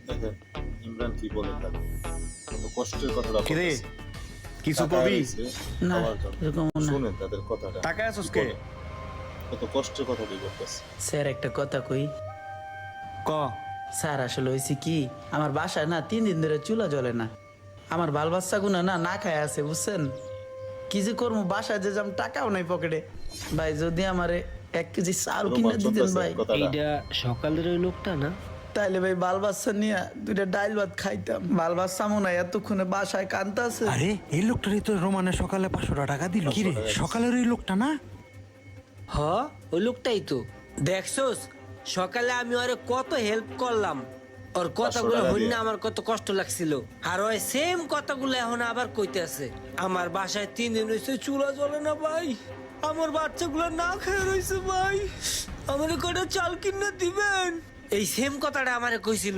দেখেন ইমরান কি বলে থাকে, কত কষ্টের কথাটা কিরে বলতেছে। কিছু টাকা কবি? হারাইছে, না খাওয়ার জন্য। এরকম না। শুনেন তাদের কথাটা, টাকা আছিস কি কে? বলে, কত কষ্টের কথা কি করতেছে। স্যার একটা কথা কই। ক। স্যার আসলে হয়েছে কি, আমার বাসায় না 3 দিন ধরে চুলা জ্বলে না। আমার বাল বাচ্চা গুনা না না খায় আছে বুঝছেন। কি যে করবো, বাসায় যে যাম টাকাও নাই পকেটে। ভাই যদি আমারে 1 কেজি চাল কিনে রোমাঞ্চ দিতেন হইতাছে ভাই, কথাটা। এইটা সকালের ওই লোকটা না? তাইলে ভাই বাল বাচ্চা নিয়ে 2টা ডাইল ভাত খাইতাম। বাল বাচ্চা মনে হয় এতক্ষণে বাসায় কান্দতেছে। আরে এই লোকটারই তো রোমানে সকালে 500 টাকা দিল। কি রে, 500 টাকা সকালের ওই লোকটা না? হ, ওই লোকটাই তো। দেখছোস সকালে আমি ওরে কত হেল্প করলাম, ওর কথাগুলো টাকা হইনা দিয়ে। আমার কত কষ্ট লাগছিল। আর ওই সেম কথাগুলো এখন আবার কইতে আছে। আমার বাসায় 3 দিন হয়েছে চুলা জ্বলে না ভাই, আমার বাচ্চাগুলো না খেয়ে রয়েছে ভাই, আমার কটা চাল কিনে দিবেন, এই সেম কথাটা আমারে কইছিল।